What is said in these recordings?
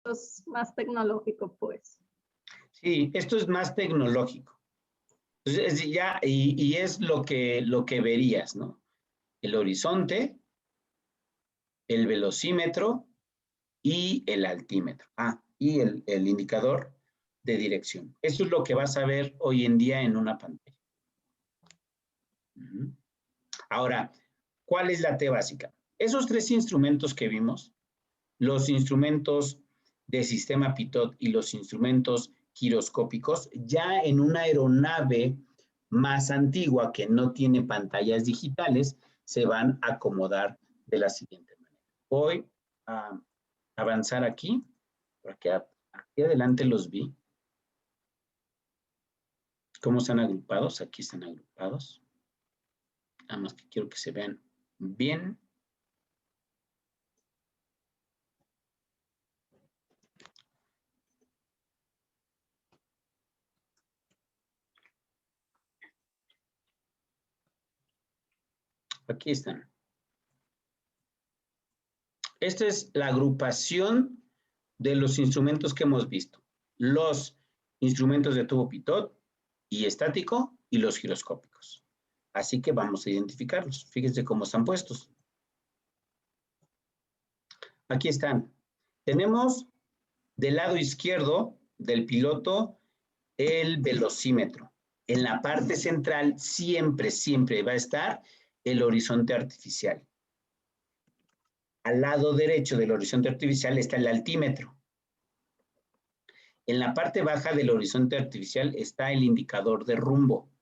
Es más tecnológico, pues. Sí, esto es más tecnológico. Entonces, y es lo que verías, ¿no? El horizonte, el velocímetro y el altímetro. Y el indicador de dirección. Eso es lo que vas a ver hoy en día en una pantalla. Ahora, ¿cuál es la T básica? Esos tres instrumentos que vimos, los instrumentos de sistema Pitot y los instrumentos giroscópicos, ya en una aeronave más antigua que no tiene pantallas digitales, se van a acomodar de la siguiente manera. Voy a avanzar aquí, porque aquí adelante los vi. ¿Cómo están agrupados? Aquí están agrupados. Nada más que quiero que se vean bien. Aquí están. Esta es la agrupación de los instrumentos que hemos visto. Los instrumentos de tubo Pitot y estático y los giroscópicos. Así que vamos a identificarlos. Fíjense cómo están puestos. Aquí están. Tenemos del lado izquierdo del piloto el velocímetro. En la parte central siempre, siempre va a estar el horizonte artificial. Al lado derecho del horizonte artificial está el altímetro. En la parte baja del horizonte artificial está el indicador de rumbo.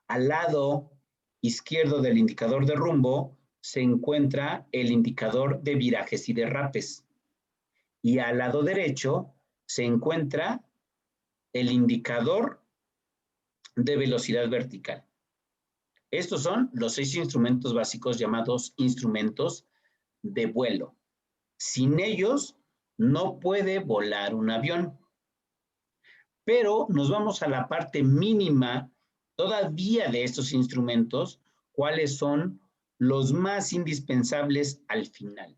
Al lado izquierdo del indicador de rumbo se encuentra el indicador de virajes y derrapes. Y al lado derecho se encuentra el indicador de velocidad vertical. Estos son los 6 instrumentos básicos llamados instrumentos de vuelo. Sin ellos no puede volar un avión. Pero nos vamos a la parte mínima todavía de estos instrumentos, cuáles son los más indispensables al final.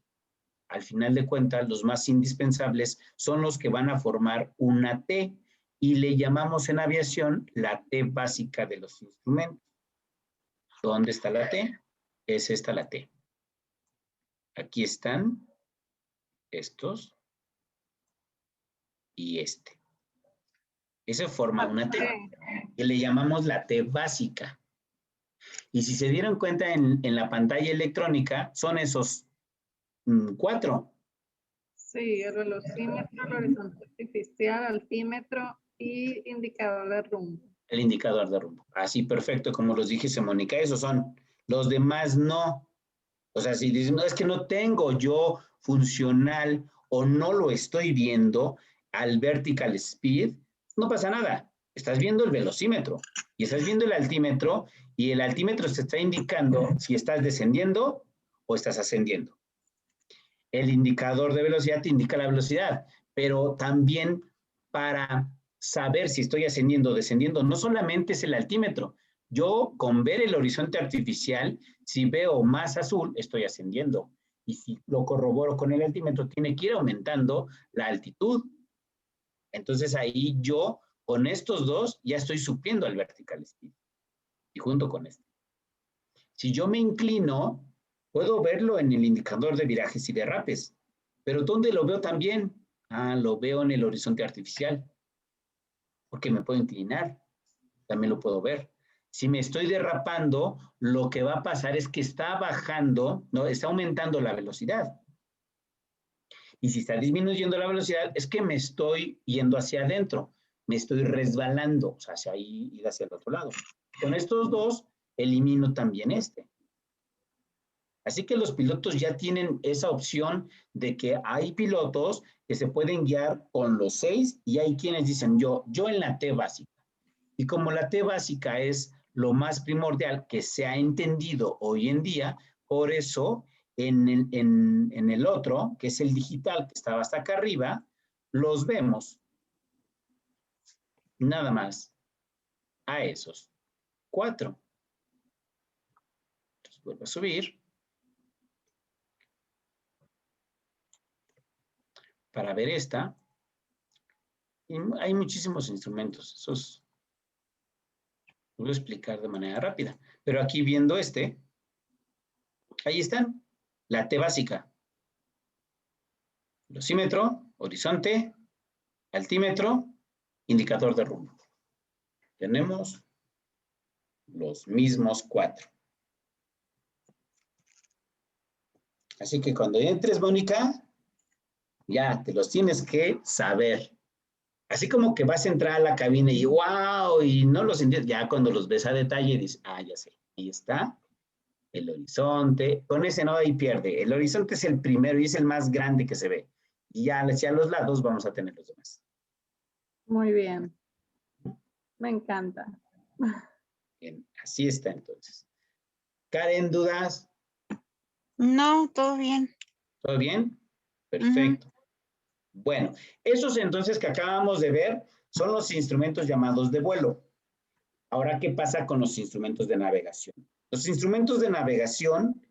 Al final de cuentas, los más indispensables son los que van a formar una T y le llamamos en aviación la T básica de los instrumentos. ¿Dónde está la T? Es esta la T. Aquí están estos y este. Esa forma una T, que le llamamos la T básica. Y si se dieron cuenta en la pantalla electrónica, son esos 4. Sí, el velocímetro, el horizonte artificial, altímetro y indicador de rumbo. El indicador de rumbo. Así, perfecto, como los dije, Mónica, esos son. Los demás no. O sea, si dicen, no, es que no tengo yo funcional o no lo estoy viendo al vertical speed, no pasa nada. Estás viendo el velocímetro y estás viendo el altímetro y el altímetro te está indicando si estás descendiendo o estás ascendiendo. El indicador de velocidad te indica la velocidad, pero también para saber si estoy ascendiendo o descendiendo, no solamente es el altímetro. Yo con ver el horizonte artificial, si veo más azul, estoy ascendiendo. Y si lo corroboro con el altímetro, tiene que ir aumentando la altitud. Entonces ahí yo, con estos dos, ya estoy supliendo al vertical speed. Y junto con este. Si yo me inclino, puedo verlo en el indicador de virajes y derrapes. Pero ¿dónde lo veo también? Lo veo en el horizonte artificial. Porque me puedo inclinar. También lo puedo ver. Si me estoy derrapando, lo que va a pasar es que está bajando, no, está aumentando la velocidad. Y si está disminuyendo la velocidad, es que me estoy yendo hacia adentro. Me estoy resbalando, o sea, hacia ahí y hacia el otro lado. Con estos dos, elimino también este. Así que los pilotos ya tienen esa opción de que hay pilotos que se pueden guiar con los 6 y hay quienes dicen yo en la T básica. Y como la T básica es lo más primordial que se ha entendido hoy en día, por eso en el otro, que es el digital, que estaba hasta acá arriba, los vemos nada más a esos 4. Entonces vuelvo a subir. para ver esta. Y hay muchísimos instrumentos, esos los voy a explicar de manera rápida. Pero aquí viendo este, ahí están, la T básica. Velocímetro, horizonte, altímetro, indicador de rumbo. Tenemos los mismos 4. Así que cuando entres, Mónica, ya te los tienes que saber. Así como que vas a entrar a la cabina y wow, y no los entiendes, ya cuando los ves a detalle dices, ah, ya sé, ahí está el horizonte. Con ese no, ahí pierde. El horizonte es el primero y es el más grande que se ve. Y ya hacia los lados vamos a tener los demás. Muy bien. Me encanta. Bien, así está entonces. Karen, ¿dudas? No, todo bien. ¿Todo bien? Perfecto. Bueno, esos entonces que acabamos de ver son los instrumentos llamados de vuelo. Ahora, ¿qué pasa con los instrumentos de navegación? Los instrumentos de navegación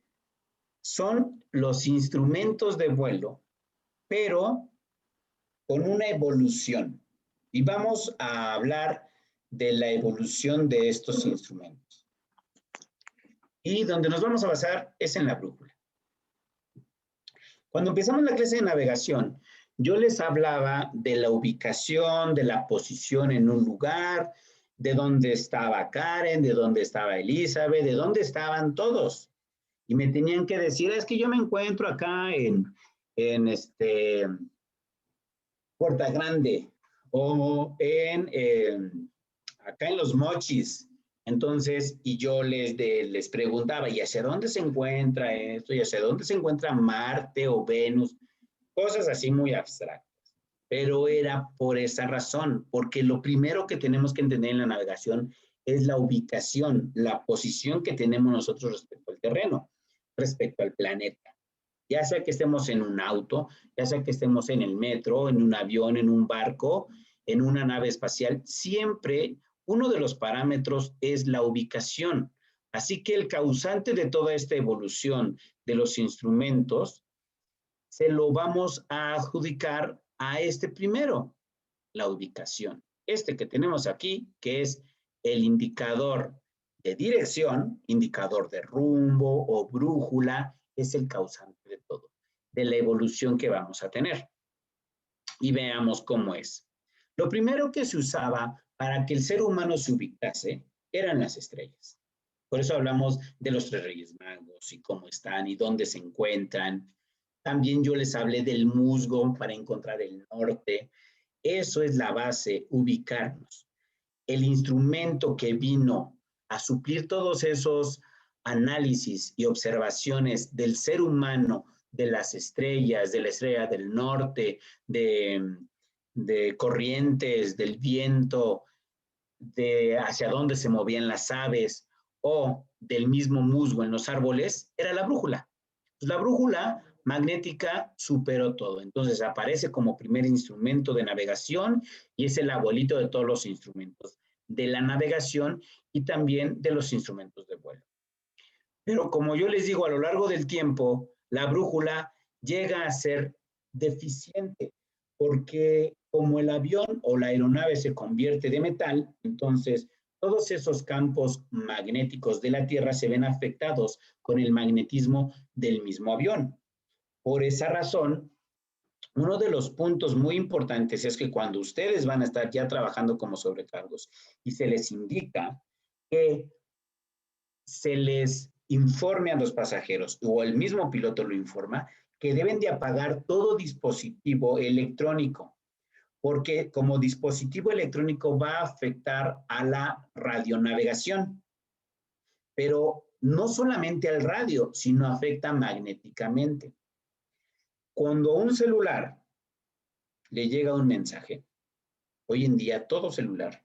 son los instrumentos de vuelo, pero con una evolución. Y vamos a hablar de la evolución de estos instrumentos. Y donde nos vamos a basar es en la brújula. Cuando empezamos la clase de navegación, yo les hablaba de la ubicación, de la posición en un lugar, de dónde estaba Karen, de dónde estaba Elizabeth, de dónde estaban todos. Y me tenían que decir, es que yo me encuentro acá en Puerta Grande o acá en Los Mochis. Entonces, y yo les preguntaba, ¿y hacia dónde se encuentra esto? ¿Y hacia dónde se encuentra Marte o Venus? Cosas así muy abstractas. Pero era por esa razón, porque lo primero que tenemos que entender en la navegación es la ubicación, la posición que tenemos nosotros respecto al terreno, respecto al planeta. Ya sea que estemos en un auto, ya sea que estemos en el metro, en un avión, en un barco, en una nave espacial, siempre uno de los parámetros es la ubicación. Así que el causante de toda esta evolución de los instrumentos se lo vamos a adjudicar a este primero, la ubicación. Este que tenemos aquí, que es el indicador de dirección, indicador de rumbo o brújula, es el causante de todo, de la evolución que vamos a tener. Y veamos cómo es. Lo primero que se usaba para que el ser humano se ubicase eran las estrellas. Por eso hablamos de los 3 Reyes Magos y cómo están y dónde se encuentran. También yo les hablé del musgo para encontrar el norte. Eso es la base, ubicarnos. El instrumento que vino a suplir todos esos análisis y observaciones del ser humano, de las estrellas, de la estrella del norte, de corrientes, del viento, de hacia dónde se movían las aves o del mismo musgo en los árboles, era la brújula. Pues la brújula magnética superó todo. Entonces aparece como primer instrumento de navegación y es el abuelito de todos los instrumentos de la navegación y también de los instrumentos de vuelo. Pero como yo les digo, a lo largo del tiempo, la brújula llega a ser deficiente porque como el avión o la aeronave se convierte de metal, entonces todos esos campos magnéticos de la Tierra se ven afectados con el magnetismo del mismo avión. Por esa razón, uno de los puntos muy importantes es que cuando ustedes van a estar ya trabajando como sobrecargos y se les indica que se les informe a los pasajeros o el mismo piloto lo informa, que deben de apagar todo dispositivo electrónico, porque como dispositivo electrónico va a afectar a la radionavegación, pero no solamente al radio, sino afecta magnéticamente. Cuando un celular le llega un mensaje, hoy en día todo celular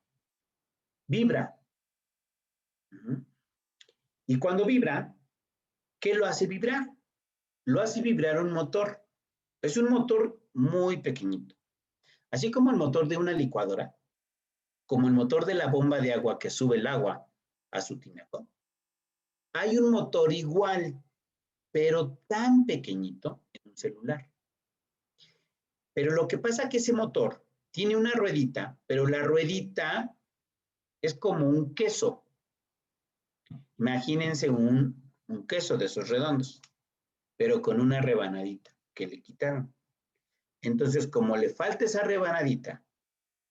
vibra. Y cuando vibra, ¿qué lo hace vibrar? Lo hace vibrar un motor. Es un motor muy pequeñito. Así como el motor de una licuadora, como el motor de la bomba de agua que sube el agua a su tinaco. Hay un motor igual, pero tan pequeñito en un celular. Pero lo que pasa es que ese motor tiene una ruedita, pero la ruedita es como un queso. Imagínense un queso de esos redondos, pero con una rebanadita que le quitaron. Entonces, como le falta esa rebanadita,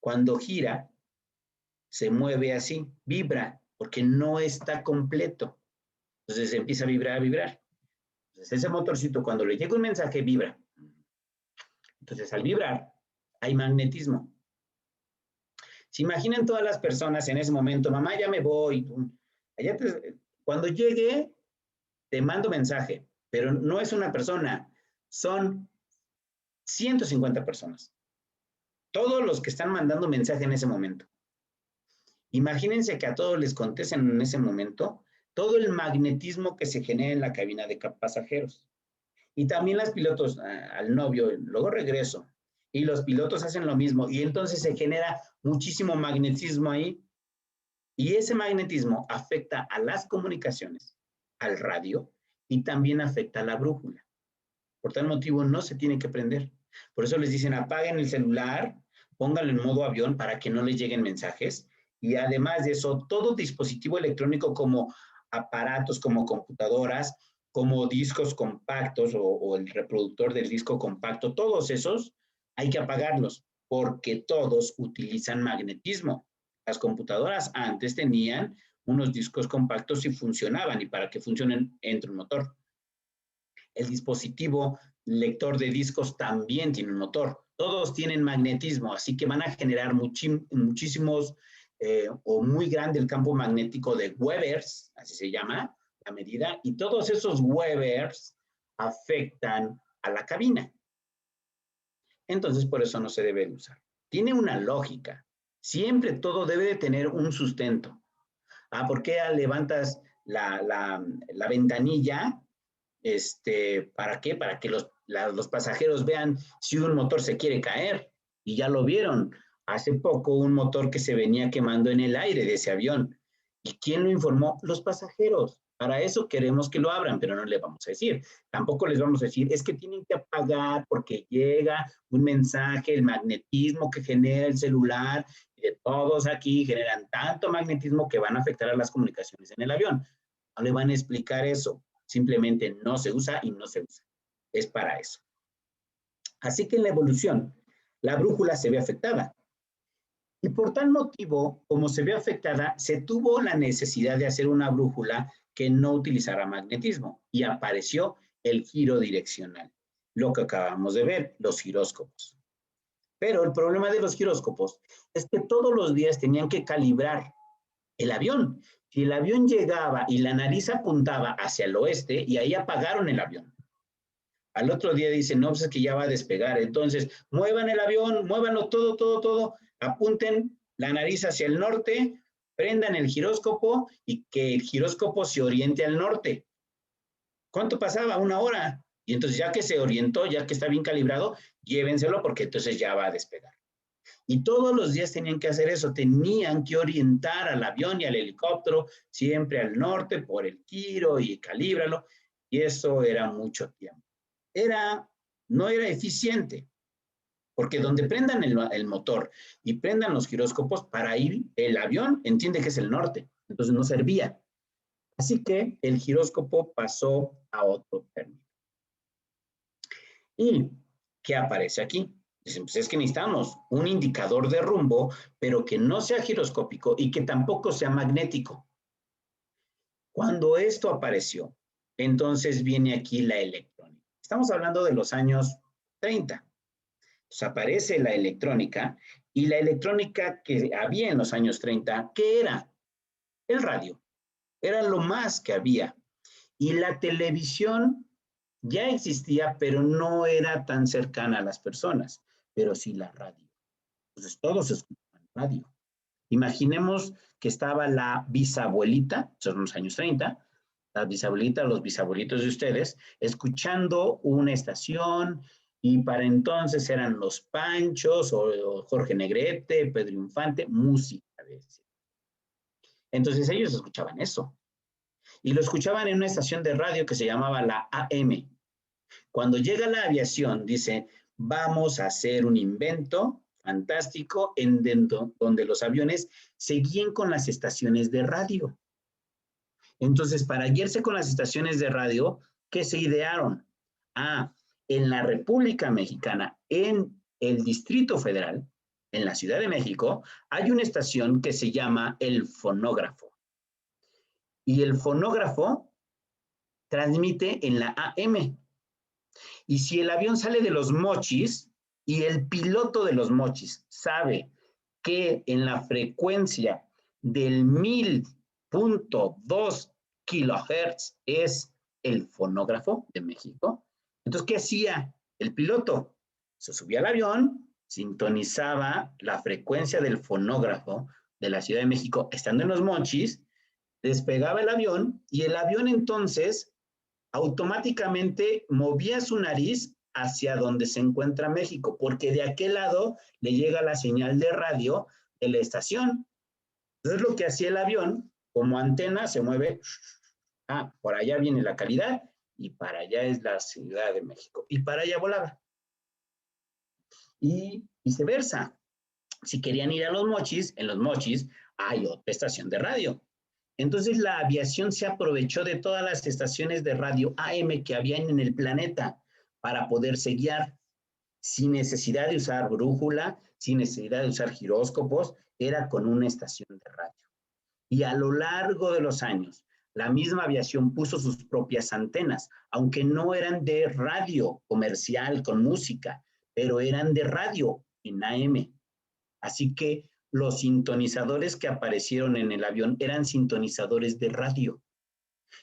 cuando gira, se mueve así, vibra, porque no está completo. Entonces empieza a vibrar, a vibrar. Entonces ese motorcito, cuando le llega un mensaje, vibra. Entonces al vibrar, hay magnetismo. Se imaginan todas las personas en ese momento, mamá, ya me voy. Cuando llegue, te mando mensaje, pero no es una persona, son 150 personas. Todos los que están mandando mensaje en ese momento. Imagínense que a todos les contesten en ese momento todo el magnetismo que se genera en la cabina de pasajeros. Y también las pilotos, al novio, luego regreso. Y los pilotos hacen lo mismo. Y entonces se genera muchísimo magnetismo ahí. Y ese magnetismo afecta a las comunicaciones, al radio, y también afecta a la brújula. Por tal motivo, no se tiene que prender. Por eso les dicen, apaguen el celular, pónganlo en modo avión para que no les lleguen mensajes. Y además de eso, todo dispositivo electrónico como aparatos, como computadoras, como discos compactos o el reproductor del disco compacto, todos esos hay que apagarlos porque todos utilizan magnetismo. Las computadoras antes tenían unos discos compactos y funcionaban, y para que funcionen entra un motor. El dispositivo lector de discos también tiene un motor. Todos tienen magnetismo, así que van a generar muchísimos o muy grande el campo magnético de Webers, así se llama la medida, y todos esos Webers afectan a la cabina. Entonces, por eso no se debe usar. Tiene una lógica. Siempre todo debe de tener un sustento. ¿Por qué levantas la ventanilla? ¿Para qué? Para que los pasajeros vean si un motor se quiere caer. Y ya lo vieron. Hace poco un motor que se venía quemando en el aire de ese avión. ¿Y quién lo informó? Los pasajeros. Para eso queremos que lo abran, pero no le vamos a decir. Tampoco les vamos a decir, es que tienen que apagar porque llega un mensaje, el magnetismo que genera el celular, y de todos aquí generan tanto magnetismo que van a afectar a las comunicaciones en el avión. No le van a explicar eso. Simplemente no se usa y no se usa. Es para eso. Así que en la evolución, la brújula se ve afectada. Y por tal motivo, como se ve afectada, se tuvo la necesidad de hacer una brújula que no utilizara magnetismo y apareció el giro direccional, lo que acabamos de ver, los giróscopos. Pero el problema de los giróscopos es que todos los días tenían que calibrar el avión. Si el avión llegaba y la nariz apuntaba hacia el oeste, y ahí apagaron el avión. Al otro día dicen, no, pues es que ya va a despegar. Entonces, muevan el avión, muévanlo todo, apunten la nariz hacia el norte, prendan el giróscopo y que el giróscopo se oriente al norte. ¿Cuánto pasaba? 1 hora. Y entonces ya que se orientó, ya que está bien calibrado, llévenselo porque entonces ya va a despegar. Y todos los días tenían que hacer eso, tenían que orientar al avión y al helicóptero siempre al norte por el giro y calíbralo, y eso era mucho tiempo. No era eficiente, porque donde prendan el motor y prendan los giróscopos, para ir el avión entiende que es el norte, entonces no servía. Así que el giróscopo pasó a otro término. ¿Y qué aparece aquí? Dicen, pues es que necesitamos un indicador de rumbo, pero que no sea giroscópico y que tampoco sea magnético. Cuando esto apareció, entonces viene aquí la electrónica. Estamos hablando de los años 30. Entonces aparece la electrónica, y la electrónica que había en los años 30, ¿qué era? El radio. Era lo más que había. Y la televisión ya existía, pero no era tan cercana a las personas, pero sí la radio. Entonces todos escuchaban radio. Imaginemos que estaba la bisabuelita, son los años 30, la bisabuelita, los bisabuelitos de ustedes, escuchando una estación, y para entonces eran los Panchos o Jorge Negrete, Pedro Infante, música. Entonces ellos escuchaban eso. Y lo escuchaban en una estación de radio que se llamaba la AM. Cuando llega la aviación, dice, vamos a hacer un invento fantástico donde los aviones seguían con las estaciones de radio. Entonces, para guiarse con las estaciones de radio, ¿qué se idearon? En la República Mexicana, en el Distrito Federal, en la Ciudad de México, hay una estación que se llama el fonógrafo. Y el fonógrafo transmite en la AM. Y si el avión sale de Los Mochis y el piloto de Los Mochis sabe que en la frecuencia del 1000.2 kilohertz es el fonógrafo de México, entonces, ¿qué hacía el piloto? Se subía al avión, sintonizaba la frecuencia del fonógrafo de la Ciudad de México estando en Los Mochis, despegaba el avión y el avión entonces automáticamente movía su nariz hacia donde se encuentra México, porque de aquel lado le llega la señal de radio de la estación. Entonces lo que hacía el avión, como antena, se mueve, por allá viene la calidad y para allá es la Ciudad de México. Y para allá volaba. Y viceversa. Si querían ir a Los Mochis, en Los Mochis hay otra estación de radio. Entonces la aviación se aprovechó de todas las estaciones de radio AM que habían en el planeta para poderse guiar sin necesidad de usar brújula, sin necesidad de usar giróscopos, era con una estación de radio. Y a lo largo de los años, la misma aviación puso sus propias antenas, aunque no eran de radio comercial con música, pero eran de radio en AM. Así que los sintonizadores que aparecieron en el avión eran sintonizadores de radio.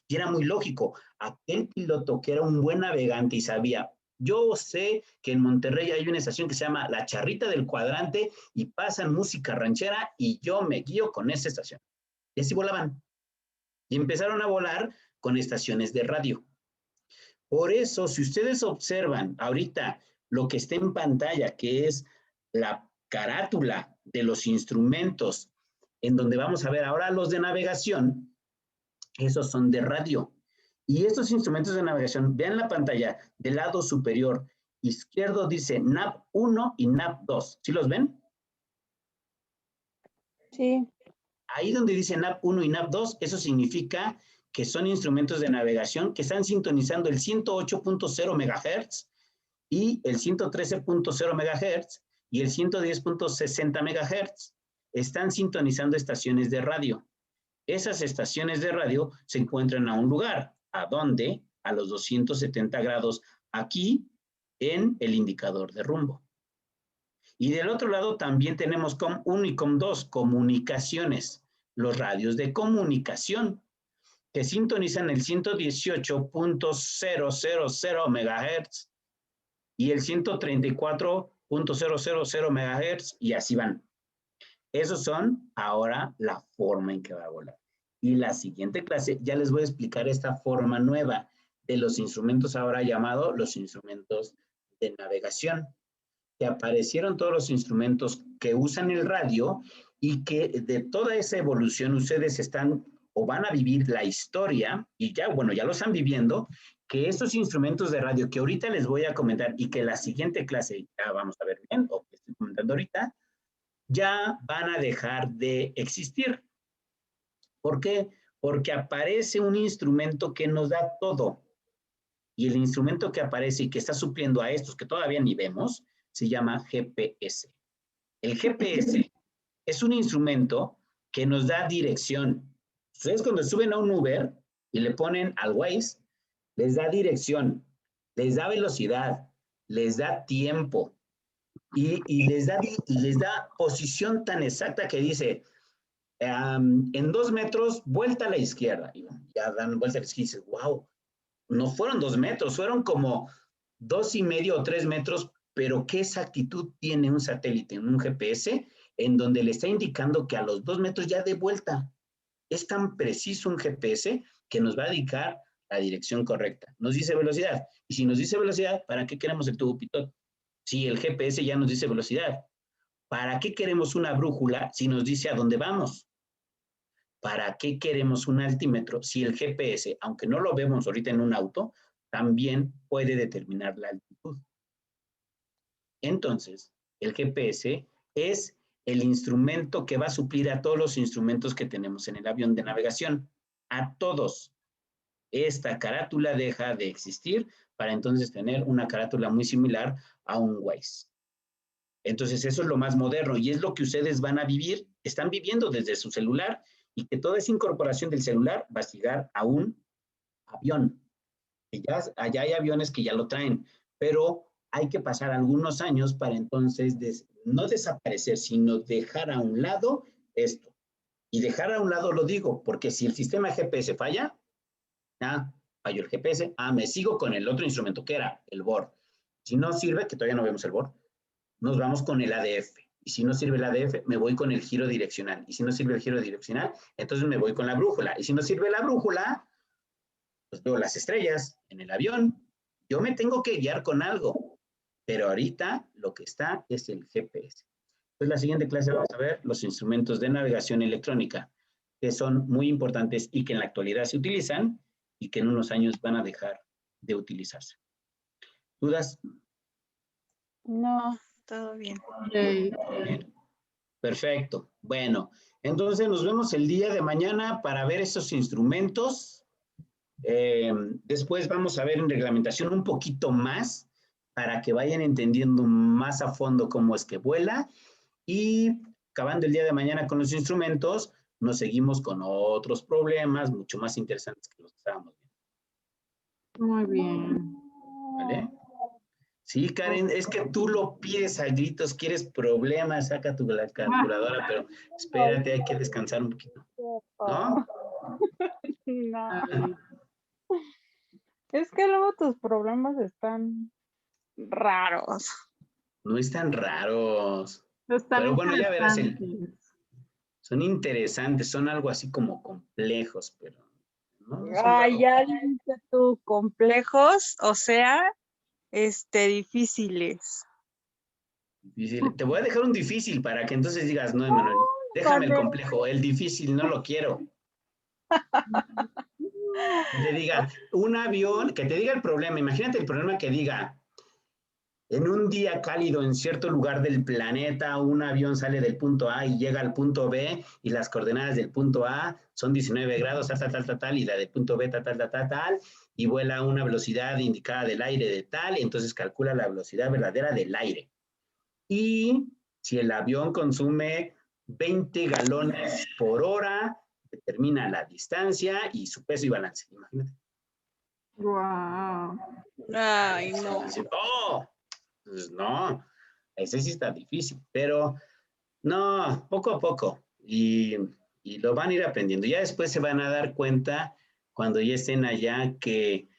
Y era muy lógico, aquel piloto que era un buen navegante y sabía, yo sé que en Monterrey hay una estación que se llama La Charrita del Cuadrante y pasan música ranchera y yo me guío con esa estación. Y así volaban. Y empezaron a volar con estaciones de radio. Por eso, si ustedes observan ahorita lo que está en pantalla, que es la carátula de los instrumentos, en donde vamos a ver ahora los de navegación, esos son de radio. Y estos instrumentos de navegación, vean la pantalla del lado superior izquierdo, dice NAV 1 y NAV 2. ¿Sí los ven? Sí. Ahí donde dice NAV 1 y NAV 2, eso significa que son instrumentos de navegación que están sintonizando el 108.0 MHz y el 113.0 MHz y el 110.60 MHz. Están sintonizando estaciones de radio. Esas estaciones de radio se encuentran a un lugar. ¿A dónde? A los 270 grados aquí en el indicador de rumbo. Y del otro lado también tenemos COM1 y COM2, comunicaciones, los radios de comunicación, que sintonizan el 118.000 MHz y el 134.000 MHz y así van. Esos son ahora la forma en que va a volar. Y la siguiente clase ya les voy a explicar esta forma nueva de los instrumentos ahora llamados los instrumentos de navegación, que aparecieron todos los instrumentos que usan el radio y que de toda esa evolución ustedes están o van a vivir la historia, y ya, bueno, ya lo están viviendo, que estos instrumentos de radio que ahorita les voy a comentar y que la siguiente clase ya vamos a ver bien, o que estoy comentando ahorita, ya van a dejar de existir. ¿Por qué? Porque aparece un instrumento que nos da todo. Y el instrumento que aparece y que está supliendo a estos que todavía ni vemos, se llama GPS. El GPS es un instrumento que nos da dirección. Ustedes cuando suben a un Uber y le ponen al Waze, les da dirección, les da velocidad, les da tiempo y les da posición tan exacta que dice, en 2 metros, vuelta a la izquierda. Y ya dan vuelta a la izquierda y dices, wow, no fueron 2 metros, fueron como 2,5 o 3 metros, pero ¿qué exactitud tiene un satélite en un GPS en donde le está indicando que a los 2 metros ya de vuelta? Es tan preciso un GPS que nos va a indicar la dirección correcta. Nos dice velocidad. Y si nos dice velocidad, ¿para qué queremos el tubo pitot? Si el GPS ya nos dice velocidad. ¿Para qué queremos una brújula si nos dice a dónde vamos? ¿Para qué queremos un altímetro si el GPS, aunque no lo vemos ahorita en un auto, también puede determinar la altitud? Entonces, el GPS es el instrumento que va a suplir a todos los instrumentos que tenemos en el avión de navegación. A todos. Esta carátula deja de existir para entonces tener una carátula muy similar a un Waze. Entonces, eso es lo más moderno y es lo que ustedes van a vivir, están viviendo desde su celular y que toda esa incorporación del celular va a llegar a un avión. Que ya, allá hay aviones que ya lo traen, pero hay que pasar algunos años para entonces no desaparecer, sino dejar a un lado esto. Y dejar a un lado lo digo, porque si el sistema GPS falla, falló el GPS, me sigo con el otro instrumento que era el BORD. Si no sirve, que todavía no vemos el BORD, nos vamos con el ADF. Y si no sirve el ADF, me voy con el giro direccional. Y si no sirve el giro direccional, entonces me voy con la brújula. Y si no sirve la brújula, pues veo las estrellas en el avión. Yo me tengo que guiar con algo. Pero ahorita lo que está es el GPS. Entonces, la siguiente clase vamos a ver los instrumentos de navegación electrónica, que son muy importantes y que en la actualidad se utilizan y que en unos años van a dejar de utilizarse. ¿Dudas? No, todo bien. Yay. Bien. Perfecto. Bueno, entonces nos vemos el día de mañana para ver esos instrumentos. Después vamos a ver en reglamentación un poquito más para que vayan entendiendo más a fondo cómo es que vuela. Y acabando el día de mañana con los instrumentos, nos seguimos con otros problemas mucho más interesantes que los que estábamos viendo. Muy bien. ¿Vale? Sí, Karen, es que tú lo pides a gritos, quieres problemas, saca tu calculadora, pero espérate, hay que descansar un poquito. ¿No? No, Ay, es que luego tus problemas están raros. No están raros. están Pero bueno, ya verás, interesantes. son interesantes, son algo así como complejos, pero no son Ay, raros. ya dijiste tú, complejos, o sea, difíciles. Difícil. Te voy a dejar un difícil para que entonces digas, no, Emanuel, déjame el no. complejo, el difícil no lo quiero. Que te diga, un avión, que te diga el problema, imagínate el problema que diga, en un día cálido en cierto lugar del planeta, un avión sale del punto A y llega al punto B y las coordenadas del punto A son 19 grados, tal, y la del punto B, tal, y vuela a una velocidad indicada del aire de tal, y entonces calcula la velocidad verdadera del aire. Y si el avión consume 20 galones por hora, determina la distancia y su peso y balance. Imagínate. Wow. Ay, no. ¡Oh! Pues no, ese sí está difícil, pero no, poco a poco. Y lo van a ir aprendiendo. Ya después se van a dar cuenta, cuando ya estén allá, que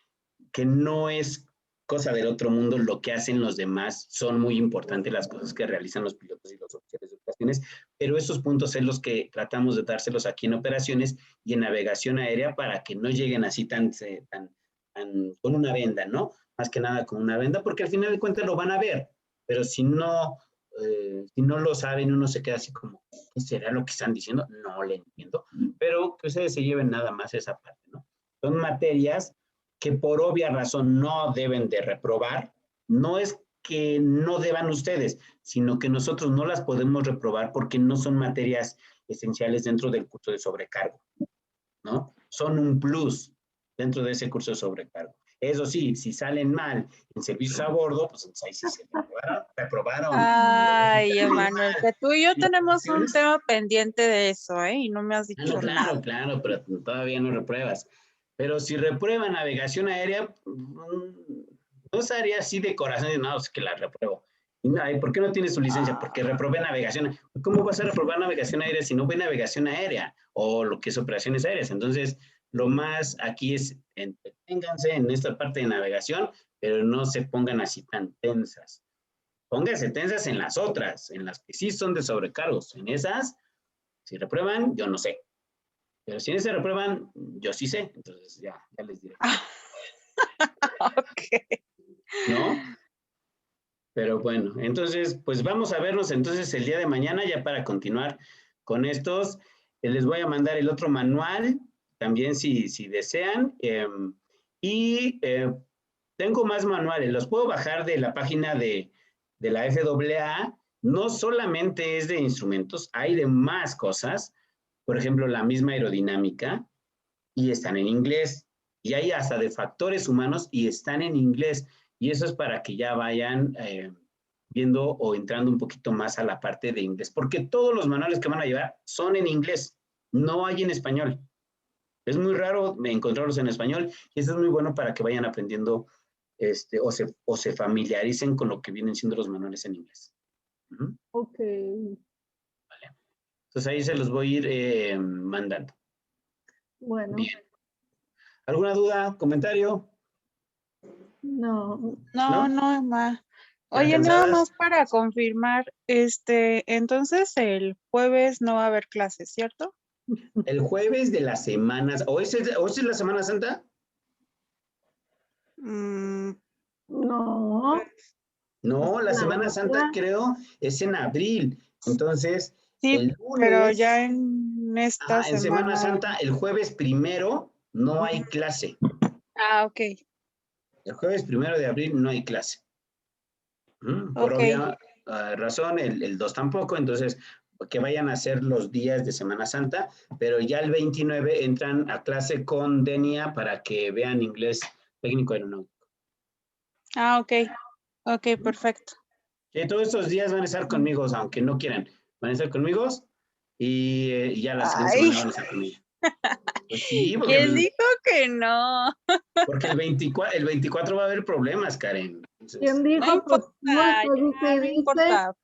no es cosa del otro mundo lo que hacen los demás. Son muy importantes las cosas que realizan los pilotos y los oficiales de operaciones, pero esos puntos son los que tratamos de dárselos aquí en operaciones y en navegación aérea para que no lleguen así tan con una venda, ¿no? Más que nada con una venda, porque al final de cuentas lo van a ver, pero si no lo saben, uno se queda así como, ¿qué será lo que están diciendo? No le entiendo, pero que ustedes se lleven nada más esa parte, ¿no? Son materias que por obvia razón no deben de reprobar, no es que no deban ustedes, sino que nosotros no las podemos reprobar porque no son materias esenciales dentro del curso de sobrecargo, ¿no? Son un plus dentro de ese curso de sobrecargo. Eso sí, si salen mal en servicios a bordo, pues ahí sí se reprobaron. Ay, Emanuel, que tú y yo ¿Y las tenemos un opciones? tema pendiente de eso, ¿eh? Y no me has Ah, dicho no, nada. claro, pero todavía no repruebas. Pero si reprueba navegación aérea, no estaría así de corazón de no, es que la repruebo. Y no, ¿por qué no tienes su licencia? Porque reprobé navegación. ¿Cómo vas a reprobar navegación aérea si no ve navegación aérea o lo que es operaciones aéreas? Entonces, lo más aquí es entreténganse en esta parte de navegación, pero no se pongan así tan tensas. Pónganse tensas en las otras, en las que sí son de sobrecargos. En esas, si reprueban, yo no sé. Pero si en ese reprueban, yo sí sé. Entonces ya les diré. Ok. ¿No? Pero bueno, entonces, pues vamos a vernos entonces el día de mañana ya para continuar con estos. Les voy a mandar el otro manual, también si desean. Y tengo más manuales, los puedo bajar de la página de de la FAA no solamente es de instrumentos, hay de más cosas, por ejemplo, la misma aerodinámica, y están en inglés, y hay hasta de factores humanos y están en inglés, y eso es para que ya vayan viendo o entrando un poquito más a la parte de inglés, porque todos los manuales que van a llevar son en inglés, no hay en español. Es muy raro encontrarlos en español y eso es muy bueno para que vayan aprendiendo o se familiaricen con lo que vienen siendo los manuales en inglés. Ok. Entonces ahí se los voy a ir mandando. Bueno, Bien. ¿Alguna duda, comentario? no. No, ¿No? no, Emma. ¿Ya Oye, nada cansadas? más para confirmar, entonces el jueves no va a haber clases, ¿cierto? El jueves de las semanas, ¿o esa es la Semana Santa? Mm, No. No, la La Semana Santa otra. creo es en abril. Entonces, sí, el pero lunes, ya en esta en Semana semana. Santa, el jueves primero no hay clase. Ah, ok, El jueves 1 de abril no hay clase. Por ok. obvia razón, el 2 tampoco, entonces que vayan a hacer los días de Semana Santa, pero ya el 29 entran a clase con Denia para que vean inglés técnico aeronáutico. Ah, ok, ok, perfecto. Que todos estos días van a estar conmigo, aunque no quieran, van a estar conmigo y ya la siguiente Ay, semana van a estar conmigo. Pues sí, ¿quién dijo que no? porque el 24 va a haber problemas, Karen. Entonces, ¿Quién No dijo? Pues importa, tú estás ya no dice y dice importa.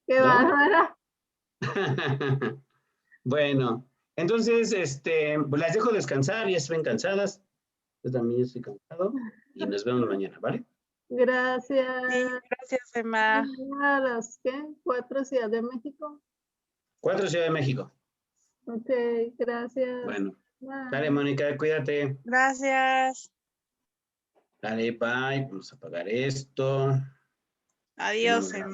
que ¿no? bárbara. Bueno, entonces, pues las dejo descansar, ya estén cansadas. Yo también estoy cansado y nos vemos mañana, ¿vale? Gracias. Sí, gracias, Emma. A las, ¿qué? 4 Ciudad de México. 4 Ciudad de México. Ok, gracias. Bueno, Bye. dale, Mónica, cuídate. Gracias. Dale, bye. Vamos a apagar esto. Y Adiós, nos Emma.